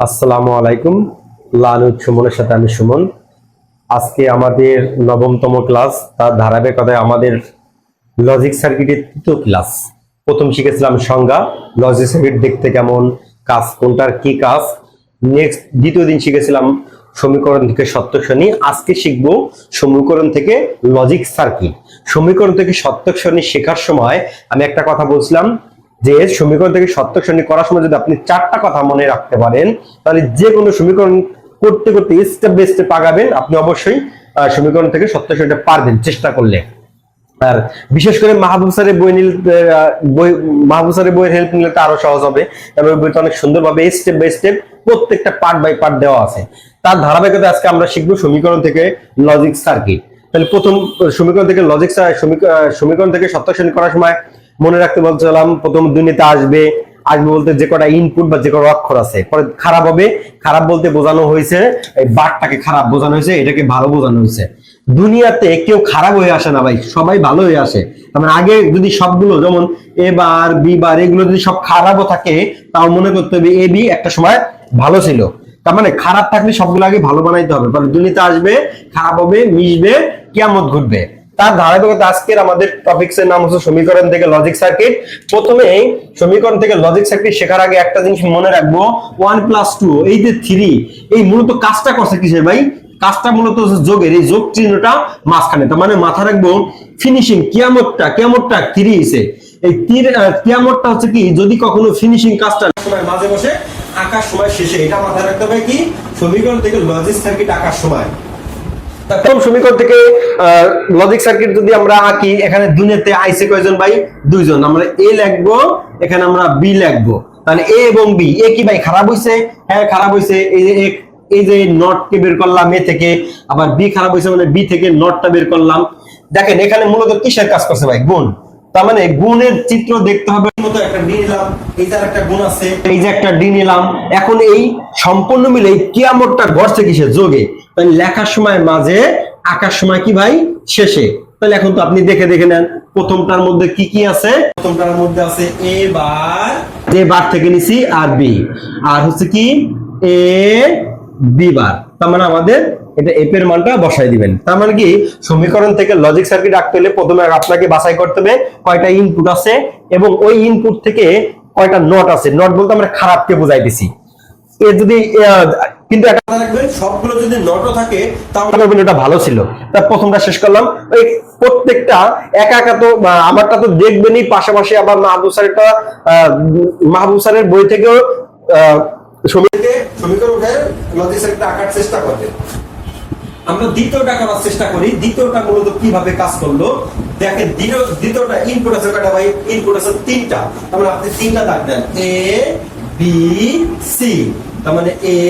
আসসালামু আলাইকুম। লালু সুমনের সাথে আমি সুমন। আজকে আমাদের নবমতম ক্লাস, তার ধারাবাহিকতায় আমাদের লজিক সার্কিটের তৃতীয় ক্লাস। প্রথম শিখেছিলাম সংজ্ঞা, লজিক সার্কিট দেখতে কেমন, কাজ কোনটার কি কাজ। নেক্সট দ্বিতীয় দিন শিখেছিলাম সমীকরণ থেকে সত্য শ্রেণী। আজকে শিখবো সমীকরণ থেকে লজিক সার্কিট। সমীকরণ থেকে সত্য শ্রেণী শেখার সময় আমি একটা কথা বলছিলাম যে সমীকরণ থেকে সত্য শ্রেণী করার সময় যদি আপনি চারটা কথা মনে রাখতে পারেন, তাহলে যে কোনো সমীকরণ করতে করতে স্টেপ বাই স্টেপ আগাবেন। আপনি অবশ্যই সমীকরণ থেকে সত্য শ্রেণীটা পারবেন চেষ্টা করলে। আর বিশেষ করে মাহবুব স্যারের মাহবুব স্যারের বইয়ের হেল্প নিলে তো আরো সহজ হবে, এবং বইটা অনেক সুন্দরভাবে স্টেপ বাই স্টেপ প্রত্যেকটা পার্ট বাই পার্ট দেওয়া আছে। তার ধারাবাহিকতা আজকে আমরা শিখবো সমীকরণ থেকে লজিক সার্কিট। তাহলে প্রথম সমীকরণ থেকে সমীকরণ থেকে সত্য শ্রেণী করার সময় মনে রাখতে বলছিলাম, প্রথম দুনিতে আসবে আসবে বলতে যে কটা ইনপুট বা যে কটা অক্ষর আছে, পরে খারাপ হবে। খারাপ বলতে বোঝানো হয়েছে এই বারটাকে খারাপ বোঝানো হয়েছে, এটাকে ভালো বোঝানো হয়েছে। দুনিয়াতে কেউ খারাপ হয়ে আসে না ভাই, সবাই ভালো হয়ে আসে। তার আগে যদি সবগুলো যেমন এ বার বি বার এগুলো যদি সব খারাপও থাকে, তাও মনে করতে হবে এ বি একটা সময় ভালো ছিল। তার মানে খারাপ থাকলে সবগুলো আগে ভালো বানাইতে হবে, পরে দুনিয়াতে আসবে, খারাপ হবে, মিশবে, কিয়ামত ঘটবে। তার ধারাবাহিকতা আজকের আমাদের টপিকস এর নাম হচ্ছে সমীকরণ থেকে লজিক সার্কিট। প্রথমে সমীকরণ থেকে লজিক সার্কিট শেখার আগে একটা জিনিস মনে রাখবো, 1+2 এই যে 3, এই মূলত কাজটা করছে কিসের ভাই? কাজটা মূলত যোগের, এই যোগ চিহ্নটা মাঝখানে। তার মানে মাথা রাখবো ফিনিশিং, কিয়ামতটা 3 হিসে। এই কিয়ামতটা হচ্ছে কি, যদি কখনো ফিনিশিং কাজটা সময় মাঝে বসে আঁকার সময় শেষে, এটা মাথায় রাখতে হবে কি সমীকরণ থেকে লজিক সার্কিট আঁকার সময়। প্রথম সমীকরণ থেকে লজিক সার্কিট যদি আমরা আঁকি, এখানে দুনিয়াতে আইসে কয়জন ভাই? দুইজন। আমরা এ লিখবো, এখানে আমরা বি লিখবো। তাহলে এ এবং বি, এ কি ভাই খারাপ হইছে? হ্যাঁ খারাপ হইছে। এই যে নটকে বের করলাম এ থেকে, আবার বি খারাপ হইছে মানে বি থেকে নটটা বের করলাম। দেখেন এখানে মূলত কিসের কাজ করছে ভাই? গুণ। তার মানে গুণের চিত্র দেখতে হবে। মতো একটা ডি নিলাম, এই যে একটা গুণ আছে, এই যে একটা ডি নিলাম। এখন এই সম্পূর্ণ মিলে কিয়ামতটা ঘটছে কিসে? যোগে। তাহলে লেখার সময় মাঝে, আঁকার সময় কি ভাই? শেষে। তাহলে এখন তো আপনি দেখে নেন প্রথমটার মধ্যে কি কি আছে। প্রথমটার মধ্যে আছে এ বার, যে বার থেকে নিছি, আর বি, আর হচ্ছে কি এ বি বার। তার মানে আমাদের এটা এফ এর মানটা বসাই দিবেন। তার মানে কি সমীকরণ থেকে লজিক সার্কিট আঁকতে হলে প্রথমে আপনাকে বাছাই করতে হবে কয়টা ইনপুট আছে এবং ওই ইনপুট থেকে কয়টা নট আছে। নট বলতে আমরা খারাপকে বোঝাইতেছি। এ যদি কিন্তু একটা কথা রাখবেন, সবগুলো যদি নটও থাকে তাহলে এটা ভালো ছিল। তার প্রথমটা শেষ করলাম। ওই প্রত্যেকটা একা একা তো আমারটা তো দেখবেনই, পাশাপাশি আবার মাহবুব স্যারের বই থেকেও সমীকরণ উঠে লজিক সার্কিট আঁকার চেষ্টা করবেন। আমরা দ্বিতীয়টা করার চেষ্টা করি। দ্বিতীয়টা মূলত কিভাবে কাজ করলো দেখেন। দ্বিতীয়টা ইনপুট আছে কয়টা ভাই? ইনপুট আছে 3টা। তার মানে আপনি 3টা দাগ দেন, এ বি সি। তার মানে এ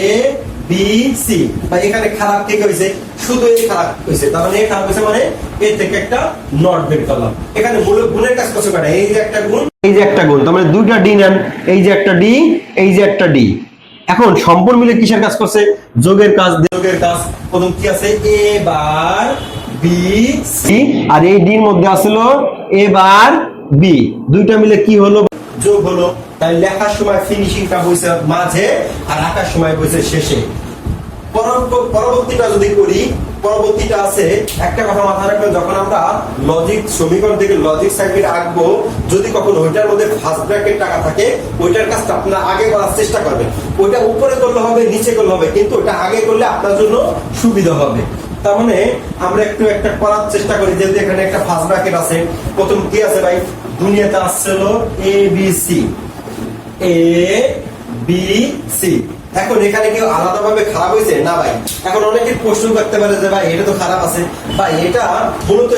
বি সি। ভাই এখানে খারাপ কে হয়েছে? শুধু এই খারাপ হয়েছে। তার মানে এ খারাপ হয়েছে মানে এ থেকে একটা নট বের করলাম। এখানে গুণের কাজ করছে কয়টা? এই যে একটা গুণ, এই যে একটা গুণ। তার মানে দুইটা ডি নেন, এই যে একটা ডি, এই যে একটা ডি। এখন সম্পূর্ণ মিলে কিসের কাজ করছে? যোগের কাজ। যোগের কাজ প্রথম কি আছে? এ বার বি সি, আর এই ডির মধ্যে আসলো এ বার বি। দুইটা মিলে কি হলো? যোগ হলো। তাই লেখার সময় ফিনিশিংটা হইছে মাঝে, আর আঁকার সময় হইছে শেষে। পরবর্তীটা যদি করি, পরবর্তীটা আছে একটা কথা মাথায় রাখবেন, যখন আমরা লজিক সমীকরণ থেকে লজিক সার্কিট আঁকবো, যদি কখনো ওইটার মধ্যে ফার্স্ট ব্র্যাকেট টাকা থাকে, ওইটার কাজটা আপনার আগে করার চেষ্টা করবেন। ওইটা উপরে করলে হবে, নিচে করলে হবে, কিন্তু ওটা আগে করলে আপনার জন্য সুবিধা হবে। তার মানে আমরা একটু একটা করার চেষ্টা করি। যেহেতু এখানে একটা ফার্স্ট ব্র্যাকেট আছে, প্রথম কি আছে ভাই? দুনিয়াতে আসছিল A B C, A B C. এখন এখানে কেউ আলাদাভাবে খারাপ হয়েছে না ভাই? এখন অনেকের প্রশ্ন করতে পারে যে ভাই এটা তো খারাপ আছে। ভাই এটা মূলত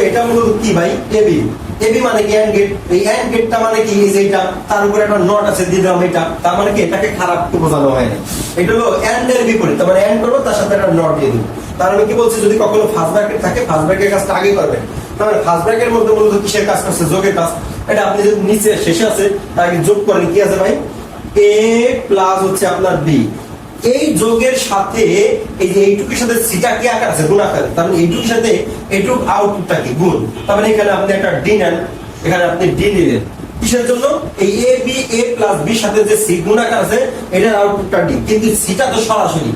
কি ভাই? এবি। এবি মানে কি? And gate. এই এন্ড গেটটা মানে কি? এই যে এটা, তার উপরে একটা নট আছে দিলাম এটা। তার মানে কি এটাকে খারাপ তো বোঝানো হয় না। এটা হলো এন্ড এর বিপরীত। তার মানে এন্ড করবো, তার সাথে একটা নট দিয়ে দিব। তার আমি কি বলছি, যদি কখনো ফার্স্ট ব্র্যাকেট থাকে, ফার্স্ট ব্র্যাকেটের কাজটা আগে করবেন। তার মানে ফার্স্ট ব্র্যাকেটের মধ্যে মূলত কিসের কাজ করছে? যোগের কাজ। এটা আপনি যদি নিচে শেষে আছে তাকে যোগ করেন, কি আছে ভাই? এ প্লাস হচ্ছে আপনার বি। এই যোগের সাথে এই যে এইটুকুর সাথে সিটা কি আকার আছে? গুণ আকার। তার মানে এইটুকুর সাথে এইটুক আউটপুটটা কি? গুণ। তার মানে এখানে আপনি একটা ডি নেন, এখানে আপনি ডি নিলেন। কিসের জন্য? এই A B A plus B সাথে যে সি গুণাকার আছে এটার আউটপুটটা ডি, কিন্তু সিটা তো সরাসরি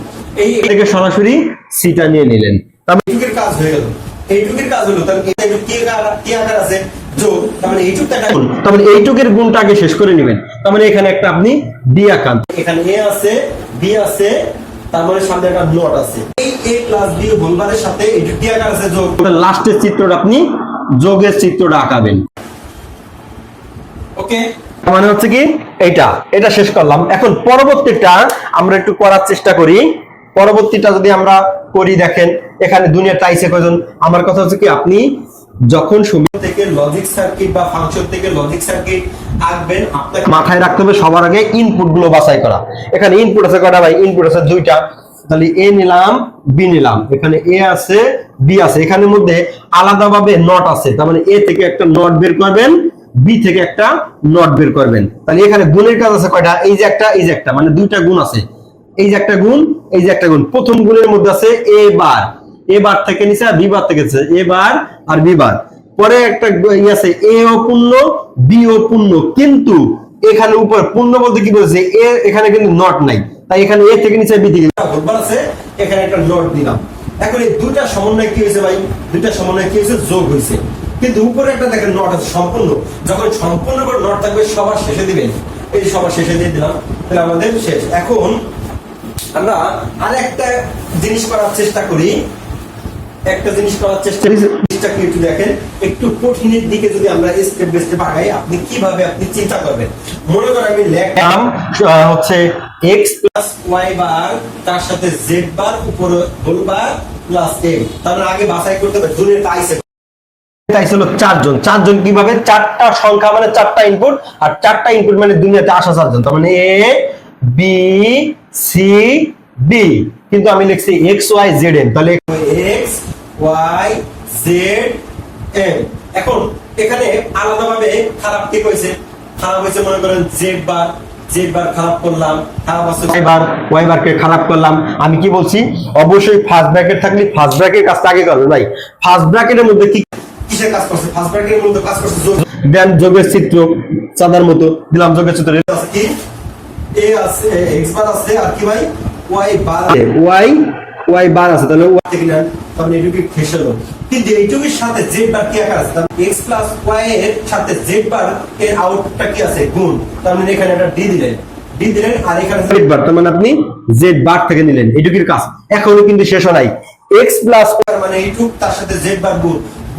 এই থেকে সরাসরি সিটা নিয়ে নিলেন, তাহলে এইটুকের কাজ হয়ে গেল। এইটুকের কাজ হলো, তাহলে এটা কি আকার আছে যোগ, তাহলে এইটুকটা গুণ, তাহলে এইটুকের গুণটা আগে শেষ করে নেবেন। তাহলে এখানে একটা আপনি ডি আঁকান, এখানে এ আছে বি আছে, তার মানে সামনে একটা নট আছে, এই a প্লাস b হোল বারের সাথে এইটুকু কি আকার আছে যোগ, লাস্টের চিত্রটা আপনি যোগের চিত্রটা আঁকাবেন। ওকে, মানে হচ্ছে কি এটা শেষ করলাম। এখন পরবর্তীটা আমরা একটু করার চেষ্টা করি। পরবর্তীটা যদি আমরা করি, দেখেন এখানে দুনিয়াটা আইছে কয়জন। আমার কথা হচ্ছে কি, আপনি যখন সমীকরণ থেকে লজিক সার্কিট বা ফাংশন থেকে লজিক সার্কিট আঁকবেন, আপনাকে মাথায় রাখতে হবে সবার আগে ইনপুট গুলো বাছাই করা। এখানে ইনপুট আছে কয়টা ভাই? ইনপুট আছে দুইটা, তাহলে এ নিলাম বি নিলাম, এখানে এ আছে বি আছে, এখানের মধ্যে আলাদাভাবে নট আছে, তার মানে এ থেকে একটা নট বের করবেন, বি থেকে একটা নট বের করবেন। তাহলে এখানে গুণের কাজ আছে কয়টা? এই যে একটা, এই যে একটা, মানে দুইটা গুণ আছে, এই যে একটা গুণ, এই যে একটা গুণ। প্রথম গুণের মধ্যে আছে এ বার, এ বার থেকে নিচে আর বি বার থেকে নিচে, এ বার আর বি বার। পরে একটা ই আছে এ ও পূর্ণ বি ও পূর্ণ, কিন্তু এখানে উপর পূর্ণ বলতে কি বলছে, এ এখানে কিন্তু নট নাই, তাই এখানে এ থেকে নিচে বি থেকে ভুলবার আছে, এখানে একটা নট দিলাম। এখন এই দুইটা সমন্বয় কি হয়েছে ভাই? দুইটা সমন্বয় কি হয়েছে? যোগ হয়েছে। কিন্তু উপরে একটা দেখেন নট আছে সম্পূর্ণ, যখন সম্পূর্ণ করে নট থাকবে সবার শেষে দিবেন, এই সবার শেষে দিয়ে দিলাম, তাহলে আমাদের শেষ। এখন আমরা আরেকটা জিনিস করার চেষ্টা করি, একটা জিনিস করার চেষ্টা কি একটু দেখেন, একটু কঠিনের দিকে যদি আমরা স্টেপ বাই স্টেপ আগাই, আপনি কিভাবে আপনি চিন্তা করবেন। মনে করেন আমি লিখলাম হচ্ছে x প্লাস y বার, তার সাথে z বার উপরে হোল বার প্লাস a, তাহলে আগে বাছাই করতে হবে দুনিয়া তাইছে তাইছিল চারজন কিভাবে? চারটা সংখ্যা মানে চারটা ইনপুট, আর চারটা ইনপুট মানে দুনিয়াতে আসা চারজন, তার মানে a b c d, কিন্তু আমি লিখছি x y z m, তাহলে x y z m। এখন এখানে আলাদাভাবে খারাপ কি কইছে? খারাপ হইছে মনে করেন z বার খারাপ করলাম, খারাপ আছে y বার কে খারাপ করলাম। আমি কি বলছি? অবশ্যই ফার্স্ট ব্র্যাকেট থাকলে ফার্স্ট ব্র্যাকেট কাজটা আগে করবে ভাই। ফার্স্ট ব্র্যাকেটের মধ্যে কি কিসের কাজ করছে? ফার্স্ট ব্র্যাকেটের মধ্যে কাজ করছে যোগ, দেন যোগের চিত্র চাঁদার মতো দিলাম, যোগের চিত্র আছে কি a আছে x বার আছে আর কি ভাই y বার আছে, y বার আছে, তাহলে y থেকে নেন, তাহলে এটুকু ফেসেল। কিন্তু এইটুকুর সাথে z বার কি আকার আছে? তাহলে x প্লাস y এর সাথে z বার এর আউটপুটটা কি আছে? গুণ, তার মানে এখানে একটা d দিলেন, আর এখানে z বার, তার মানে আপনি z বার থেকে নিলেন, এইটুকুর কাজ। এখনো কিন্তু শেষ হয় নাই, x প্লাস y মানে এইটুক, তার সাথে z বার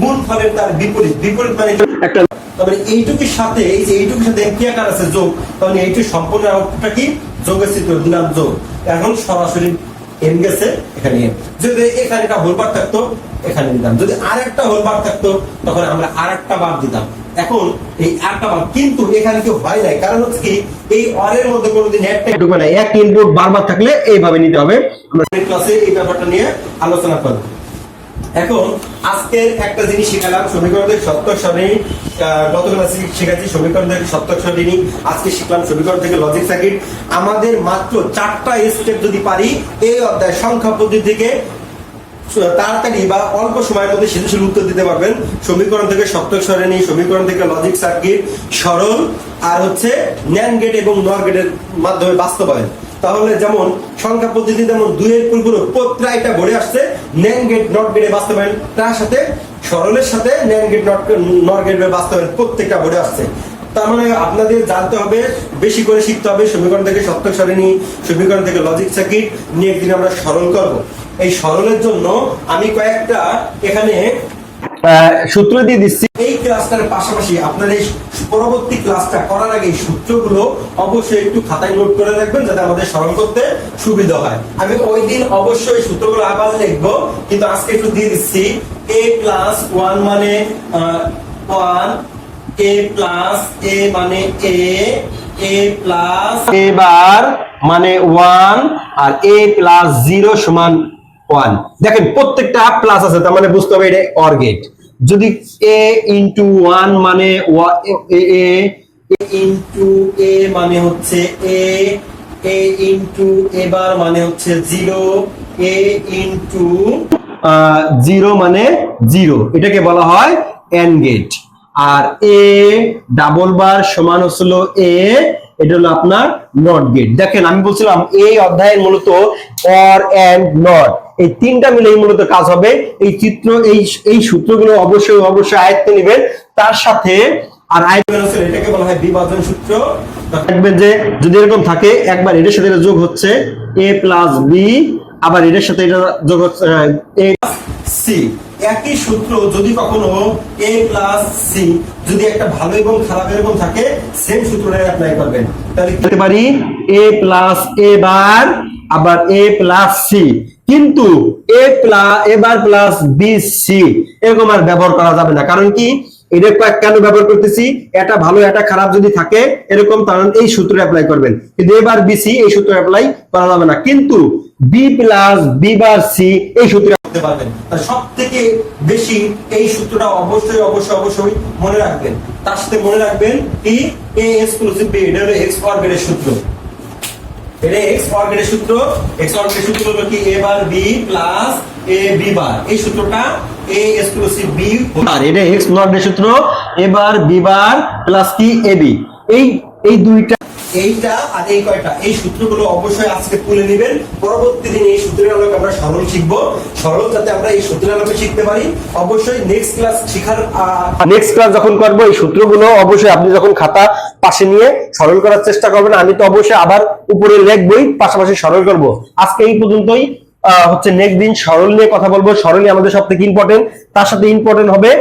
গুণ ফলের তার বিপরীত মানে একটা, তাহলে এইটুকুর সাথে এই যে এইটুকুর সাথে কি আকার আছে? যোগ, তাহলে এইটুক সম্পূর্ণ আউটপুটটা কি? যোগের চিত্র দিলাম যোগ। এখন সরাসরি এন গেছে এখানে, যদি এখানে একটা হোল বার থাকতো এখানে দিতাম, যদি আরেকটা হোল বার থাকতো তখন আমরা আরেকটা বার দিতাম। এখন এই আরেকটা বার কিন্তু এখানে কেউ হয় নাই, কারণ হচ্ছে কি এই অরের মধ্যে কোনোদিন একটা ঢুকবে না, এক ইনপুট বারবার থাকলে এইভাবে নিতে হবে। আমরা ক্লাসে এই ব্যাপারটা নিয়ে আলোচনা করব। এখন আজকের একটা জিনিস শিখালাম, সমীকরণের সত্যক সারণী। গত ক্লাসে শিখাচ্ছি সমীকরণ থেকে সত্যক সারণী, আজকে শিখলাম সমীকরণ থেকে লজিক সার্কিট। আমাদের মাত্র 4টা স্টেপ যদি পারি এই অধ্যায় সংখ্যা পদ্ধতি থেকে তাড়াতাড়ি বা অল্প সময়ের মধ্যে সৃজনশীল উত্তর দিতে পারবেন। সমীকরণ থেকে সত্যক সারণী, সমীকরণ থেকে লজিক সার্কিট, সরল, আর হচ্ছে ন্যান্ড গেট এবং নর গেটের মাধ্যমে বাস্তবায়ন। তাহলে যেমন সংখ্যা পদ্ধতি যেমন 2 এর পুরো প্রায়টা ঘুরে আসছে, ন্যান্ড গেট নট গেটে বাস্তবায়ন, তার সাথে সরলের সাথে ন্যান্ড গেট নট গেটে বাস্তবায়ন প্রত্যেকটা ঘুরে আসছে। তার মানে আপনাদের জানতে হবে, বেশি করে শিখতে হবে সমীকরণ থেকে সত্যক সারণী, সমীকরণ থেকে লজিক সার্কিট নিয়ে একদিন আমরা সরল করব। এই সরলের জন্য আমি কয়েকটা এখানে সূত্র দিয়ে দিচ্ছি। এই ক্লাসটার পাশাপাশি আপনার এই পরবর্তী ক্লাসটা করার আগে এই সূত্রগুলো অবশ্যই একটু খাতায় নোট করে রাখবেন, যাতে আমাদের সরল করতে সুবিধা হয়। আমি ওই দিন অবশ্যই সূত্রগুলো আবার লিখবো, কিন্তু আজকে একটু দিয়ে দিচ্ছি। a প্লাস 1 মানে 1, a প্লাস a মানে a প্লাস a বার মানে 1, আর a প্লাস 0 সমান 1। দেখেন প্রত্যেকটা প্লাস আছে, তার মানে বুঝতে হবে এটা অর গেট। যদি a ইনটু 1 মানে a ইনটু a মানে হচ্ছে a ইনটু a বার মানে হচ্ছে 0, a ইনটু 0 মানে 0, এটাকে বলা হয় এন্ড গেট। আর এ ডাবল বার সমান হচ্ছিল এ, এটা হলো আপনার নট গেট। দেখেন আমি বলছিলাম এই অধ্যায়ের মূলত অর এন্ড নট এই তিনটা মিলেই মূলত কাজ হবে। এই চিত্র এই সূত্রগুলো অবশ্যই অবশ্যই আয়ত্তে নেবেন, তার সাথে আর এটাকে বলা হয় বিভাজন সূত্র। দেখবেন যে যদি এরকম থাকে একবার এটার সাথে এটা যোগ হচ্ছে a প্লাস বি, আবার এটার সাথে এটা যোগ হচ্ছে a সি। একই সূত্র যদি কখনো a প্লাস সি যদি একটা ভালো এবং খারাপ এরকম থাকে, সেম সূত্রটাই অ্যাপ্লাই করবেন। তাহলে কি করতে পারি a প্লাস a বার আবার a প্লাস সি, কিন্তু a bar plus B C এরকম আর ব্যবহার করা যাবে না। কারণ কি এটা কেন ব্যবহার করতেছি, এটা ভালো এটা খারাপ যদি থাকে এরকম, কারণ এই সূত্র অ্যাপ্লাই করবেন। কিন্তু এ বার বি সি এই সূত্র অ্যাপ্লাই করা যাবে না, কিন্তু B plus B bar C এই সূত্র করতে পারবেন। সব থেকে বেশি এই সূত্রটা অবশ্যই অবশ্যই অবশ্যই মনে রাখবেন। তার সাথে মনে রাখবেন কি এ এক্সক্লুসিভ বি, এটা হলো এক্স অর্বিটের সূত্র। এটা এক্স অর্বিটের সূত্র। এক্স অর্বিটের সূত্র হলো কি এ বার বি প্লাস এ বি বার, এই সূত্রটা এ এক্সক্লুসিভ বি, আর এটা এক্স অর্বিটের সূত্র এ বার বি বার প্লাস কি এ বি। এই দুইটা এইটা আর এই কয়টা এই সূত্রগুলো অবশ্যই আজকে তুলে নেবেন। পরবর্তী দিনে এই সূত্রের আলোকে আমরা সরল শিখবো। সরল যাতে আমরা এই সূত্রের আলোকে শিখতে পারি, অবশ্যই নেক্সট ক্লাস যখন করবো এই সূত্রগুলো অবশ্যই আপনি যখন খাতা পাশে নিয়ে সরল করার চেষ্টা করবেন। আমি তো অবশ্যই আবার উপরে লিখবই, পাশাপাশি সরল করব। আজকে এই পর্যন্তই। হচ্ছে নেক্সট দিন সরল নিয়ে কথা বলবো। সরলই আমাদের সব থেকে ইম্পর্টেন্ট, তার সাথে ইম্পর্টেন্ট হবে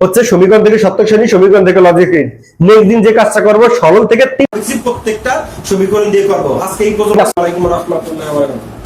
হচ্ছে সমীকরণ থেকে সত্যক শ্রেণী, সমীকরণ থেকে লজিক রিড। নেক্সট দিন যে কাজটা করবো সরল থেকে প্রত্যেকটা সমীকরণ দিয়ে করবো। আজকে এই পর্যন্ত। আসসালামু আলাইকুম ওয়া রাহমাতুল্লাহি ওয়া বারাকাতুহু।